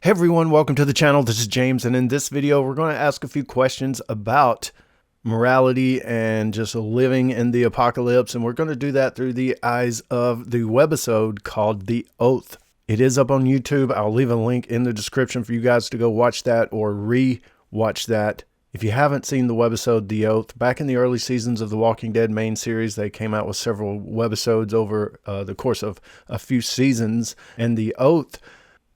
Hey everyone, welcome to the channel. This is James, and in this video we're going to ask a few questions about morality and just living in the apocalypse, and we're going to do that through the eyes of the webisode called The Oath. It is up on YouTube. I'll leave a link in the description for you guys to go watch that or re-watch that. If you haven't seen the webisode The Oath, back in the early seasons of the Walking Dead main series, they came out with several webisodes over the course of a few seasons, and The Oath,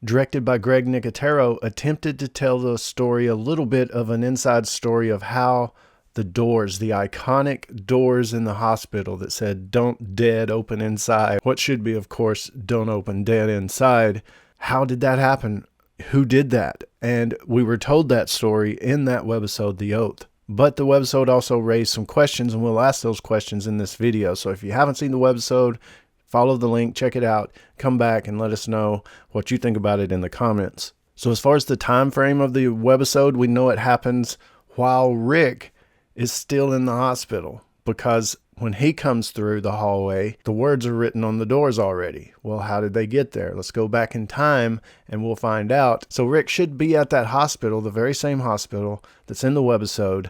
directed by Greg Nicotero, attempted to tell the story, a little bit of an inside story of how the doors, the iconic doors in the hospital that said, "Don't dead open inside." What should be, of course, "Don't open dead inside." How did that happen? Who did that? And we were told that story in that webisode, The Oath. But the webisode also raised some questions, and we'll ask those questions in this video. So if you haven't seen the webisode, follow the link, check it out, come back and let us know what you think about it in the comments. So as far as the time frame of the webisode, we know it happens while Rick is still in the hospital, because when he comes through the hallway, the words are written on the doors already. Well, how did they get there? Let's go back in time and we'll find out. So Rick should be at that hospital, the very same hospital that's in the webisode.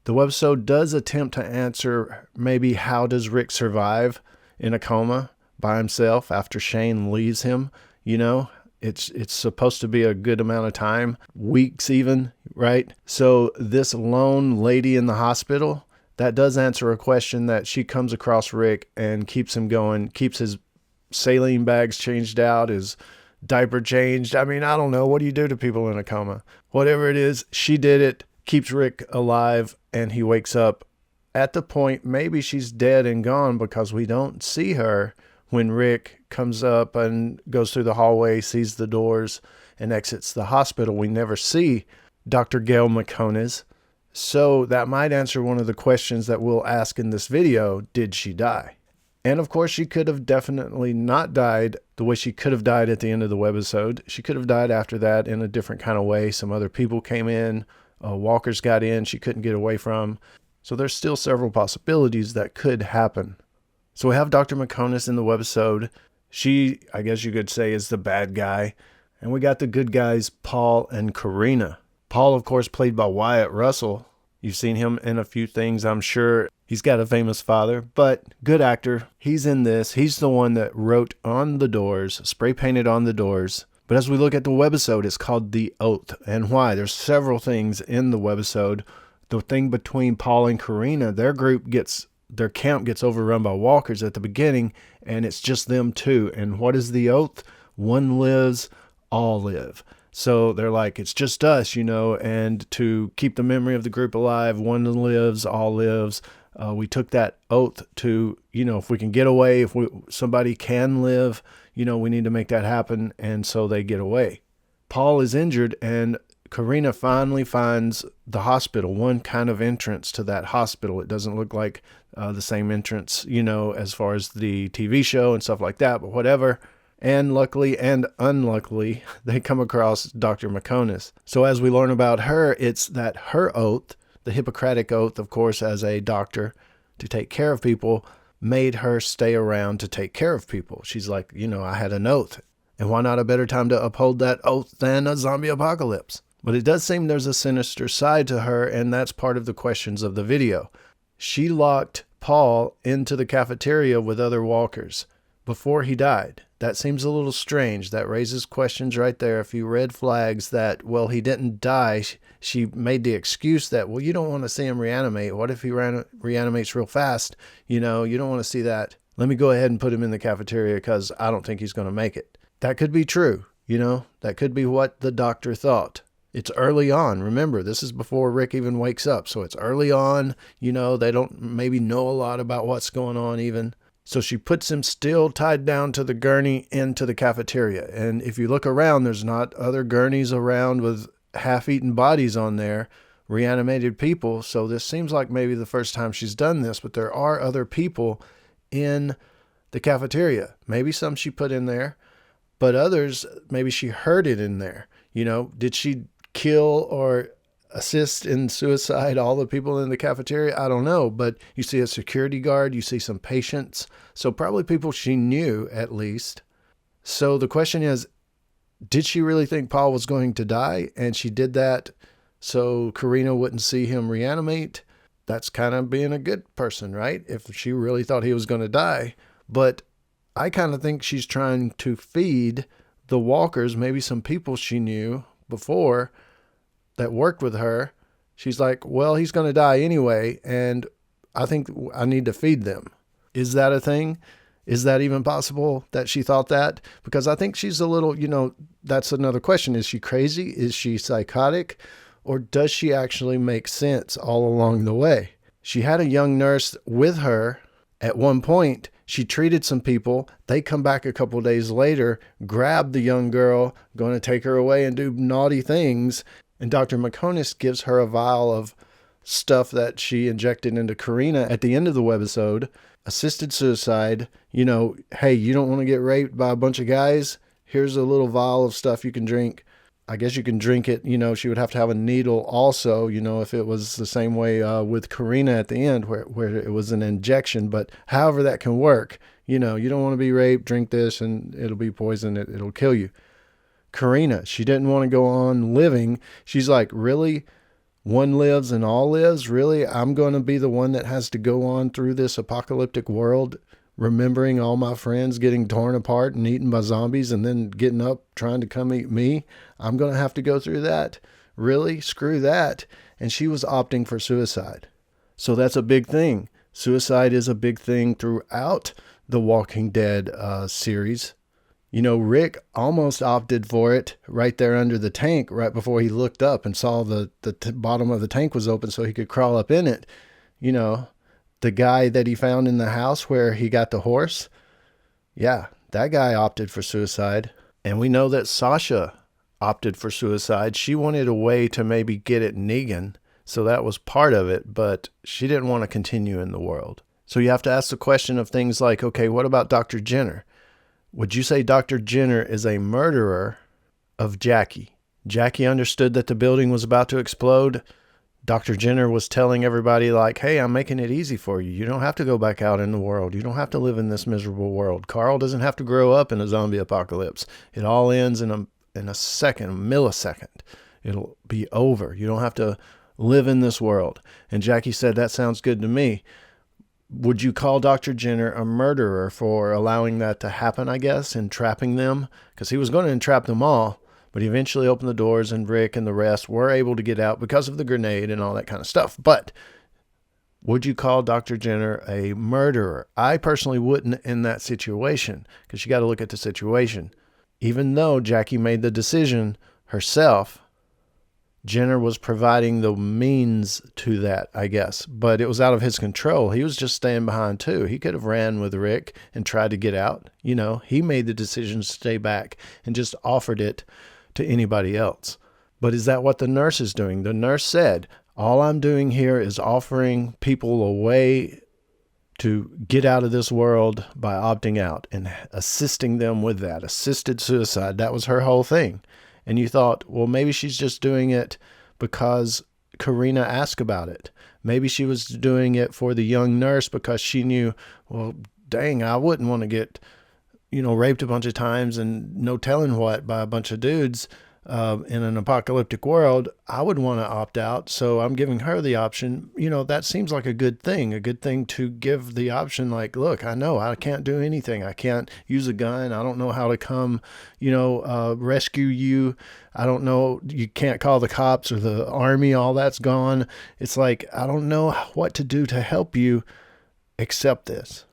The webisode does attempt to answer maybe how does Rick survive in a coma by himself after Shane leaves him. You know, it's supposed to be a good amount of time, weeks even, right? So this lone lady in the hospital, that does answer a question that she comes across Rick and keeps him going, keeps his saline bags changed out, his diaper changed. I mean, I don't know. What do you do to people in a coma? Whatever it is, she did it, keeps Rick alive, and he wakes up at the point maybe she's dead and gone, because we don't see her when Rick comes up and goes through the hallway, sees the doors, and exits the hospital. We never see Dr. Gale Macones. So that might answer one of the questions that we'll ask in this video. Did she die? And of course, she could have definitely not died the way she could have died at the end of the webisode. She could have died after that in a different kind of way. Some other people came in, walkers got in, she couldn't get away from. So there's still several possibilities that could happen. So we have Dr. Macones in the webisode. She, I guess you could say, is the bad guy. And we got the good guys, Paul and Karina. Paul, of course, played by Wyatt Russell. You've seen him in a few things, I'm sure. He's got a famous father, but good actor. He's in this. He's the one that wrote on the doors, spray painted on the doors. But as we look at the webisode, it's called The Oath. And why? There's several things in the webisode. The thing between Paul and Karina, their camp gets overrun by walkers at the beginning, and it's just them two. And what is the oath? One lives, all live. So they're like, it's just us, you know, and to keep the memory of the group alive, one lives, all lives. We took that oath to, you know, if we can get away, if somebody can live, you know, we need to make that happen. And so they get away. Paul is injured, and Karina finally finds the hospital, one kind of entrance to that hospital. It doesn't look like the same entrance, you know, as far as the TV show and stuff like that, but whatever. And luckily and unluckily, they come across Dr. Macones. So as we learn about her, it's that her oath, the Hippocratic oath, of course, as a doctor to take care of people, made her stay around to take care of people. She's like, you know, I had an oath. And why not a better time to uphold that oath than a zombie apocalypse? But it does seem there's a sinister side to her, and that's part of the questions of the video. She locked Paul into the cafeteria with other walkers before he died. That seems a little strange. That raises questions right there. A few red flags that, well, he didn't die. She made the excuse that, well, you don't want to see him reanimate. What if he reanimates real fast? You know, you don't want to see that. Let me go ahead and put him in the cafeteria because I don't think he's going to make it. That could be true. You know, that could be what the doctor thought. It's early on. Remember, this is before Rick even wakes up. So it's early on. You know, they don't maybe know a lot about what's going on even. So she puts him still tied down to the gurney into the cafeteria. And if you look around, there's not other gurneys around with half-eaten bodies on there, reanimated people. So this seems like maybe the first time she's done this, but there are other people in the cafeteria. Maybe some she put in there, but others, maybe she heard it in there. You know, did she kill or assist in suicide all the people in the cafeteria? I don't know, but you see a security guard, you see some patients, so probably people she knew at least. So the question is, Did she really think Paul was going to die? And she did that so Karina wouldn't see him reanimate? That's kind of being a good person, right? If she really thought he was going to die. But I kind of think she's trying to feed the walkers, maybe some people she knew before that worked with her. She's like, well, he's going to die anyway, and I think I need to feed them. Is that a thing? Is that even possible that she thought that? Because I think she's a little, that's another question. Is she crazy? Is she psychotic? Or does she actually make sense all along the way? She had a young nurse with her. At one point, she treated some people. They come back a couple days later, grab the young girl, going to take her away and do naughty things. And Dr. Macones gives her a vial of stuff that she injected into Karina at the end of the webisode. Assisted suicide. Hey, you don't want to get raped by a bunch of guys? Here's a little vial of stuff you can drink. I guess you can drink it. She would have to have a needle also, if it was the same way with Karina at the end where it was an injection. But however that can work, you don't want to be raped, drink this and it'll be poison. It'll kill you. Karina, she didn't want to go on living. She's like, really? One lives and all lives? Really? I'm going to be the one that has to go on through this apocalyptic world, remembering all my friends getting torn apart and eaten by zombies and then getting up trying to come eat me. I'm going to have to go through that. Really? Screw that. And she was opting for suicide. So that's a big thing. Suicide is a big thing throughout the Walking Dead series. Rick almost opted for it right there under the tank right before he looked up and saw the bottom of the tank was open so he could crawl up in it. The guy that he found in the house where he got the horse, yeah, that guy opted for suicide. And we know that Sasha opted for suicide. She wanted a way to maybe get at Negan, so that was part of it, but she didn't want to continue in the world. So you have to ask the question of things like, okay, what about Dr. Jenner? Would you say Dr. Jenner is a murderer of Jackie? Jackie understood that the building was about to explode. Dr. Jenner was telling everybody like, hey, I'm making it easy for you. You don't have to go back out in the world. You don't have to live in this miserable world. Carl doesn't have to grow up in a zombie apocalypse. It all ends in a second, a millisecond. It'll be over. You don't have to live in this world. And Jackie said, that sounds good to me. Would you call Dr. Jenner a murderer for allowing that to happen, I guess, and trapping them? Because he was going to entrap them all, but he eventually opened the doors and Rick and the rest were able to get out because of the grenade and all that kind of stuff. But would you call Dr. Jenner a murderer? I personally wouldn't in that situation because you got to look at the situation. Even though Jackie made the decision herself, Jenner was providing the means to that, I guess, but it was out of his control. He was just staying behind too. He could have ran with Rick and tried to get out. He made the decision to stay back and just offered it to anybody else. But is that what the nurse is doing? The nurse said, all I'm doing here is offering people a way to get out of this world by opting out and assisting them with that. Assisted suicide. That was her whole thing. And you thought, well, maybe she's just doing it because Karina asked about it. Maybe she was doing it for the young nurse because she knew, well, dang, I wouldn't want to get, raped a bunch of times and no telling what by a bunch of dudes in an apocalyptic world. I would want to opt out. So I'm giving her the option. That seems like a good thing to give the option. Like, look, I know I can't do anything. I can't use a gun. I don't know how to come, rescue you. I don't know. You can't call the cops or the army. All that's gone. It's like, I don't know what to do to help you except this.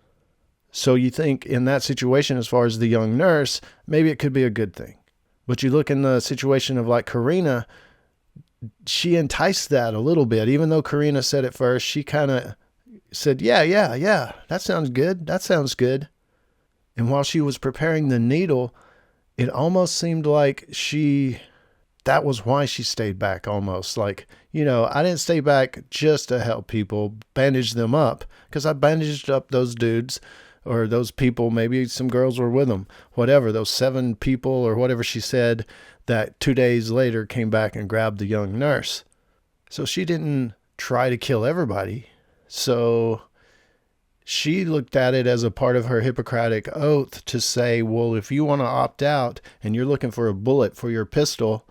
So you think in that situation, as far as the young nurse, maybe it could be a good thing. But you look in the situation of like Karina, she enticed that a little bit. Even though Karina said it first, she kind of said, yeah, that sounds good. That sounds good. And while she was preparing the needle, it almost seemed like that was why she stayed back almost. Like, I didn't stay back just to help people, bandage them up, because I bandaged up those dudes. Or those people, maybe some girls were with them, whatever, those 7 people or whatever she said that 2 days later came back and grabbed the young nurse. So she didn't try to kill everybody. So She looked at it as a part of her Hippocratic oath to say, well, if you want to opt out and you're looking for a bullet for your pistol,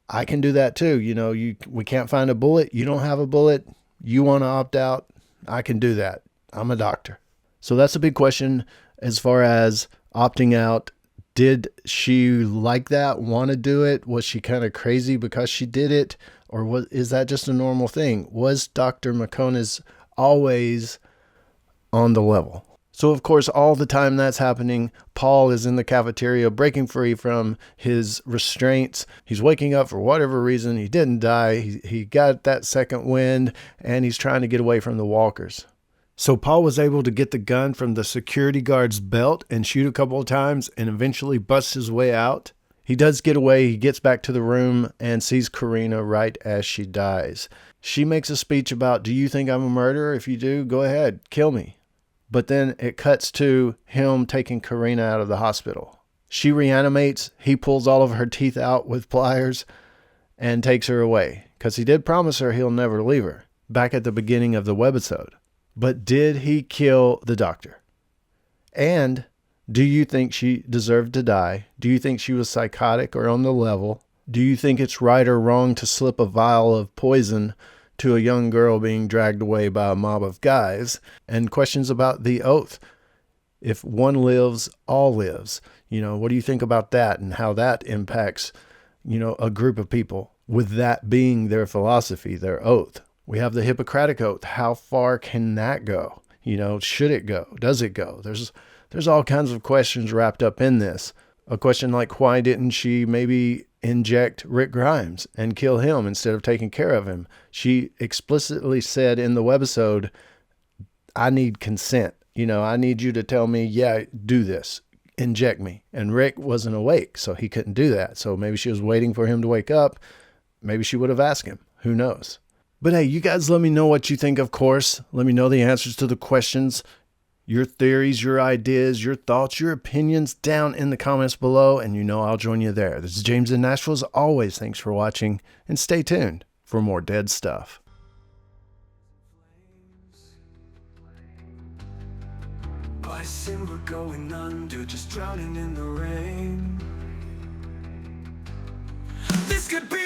I can do that too. We can't find a bullet. You don't have a bullet. You want to opt out. I can do that. I'm a doctor. So that's a big question as far as opting out. Did she like that, want to do it? Was she kind of crazy because she did it? Or is that just a normal thing? Was Dr. Macones always on the level? So, of course, all the time that's happening, Paul is in the cafeteria breaking free from his restraints. He's waking up for whatever reason. He didn't die. He got that second wind, and he's trying to get away from the walkers. So Paul was able to get the gun from the security guard's belt and shoot a couple of times and eventually bust his way out. He does get away. He gets back to the room and sees Karina right as she dies. She makes a speech about, do you think I'm a murderer? If you do, go ahead, kill me. But then it cuts to him taking Karina out of the hospital. She reanimates. He pulls all of her teeth out with pliers and takes her away because he did promise her he'll never leave her back at the beginning of the webisode. But did he kill the doctor? And do you think she deserved to die? Do you think she was psychotic or on the level? Do you think it's right or wrong to slip a vial of poison to a young girl being dragged away by a mob of guys? And questions about the oath. If one lives, all lives. What do you think about that and how that impacts, a group of people with that being their philosophy, their oath? We have the Hippocratic Oath. How far can that go? Should it go? Does it go? There's all kinds of questions wrapped up in this. A question like, why didn't she maybe inject Rick Grimes and kill him instead of taking care of him? She explicitly said in the webisode, I need consent. I need you to tell me, yeah, do this. Inject me. And Rick wasn't awake, so he couldn't do that. So maybe she was waiting for him to wake up. Maybe she would have asked him. Who knows? But hey, you guys let me know what you think, of course. Let me know the answers to the questions, your theories, your ideas, your thoughts, your opinions down in the comments below, and I'll join you there. This is James in Nashville. As always, thanks for watching, and stay tuned for more dead stuff. By sin we're going under, just drowning in the rain. This could be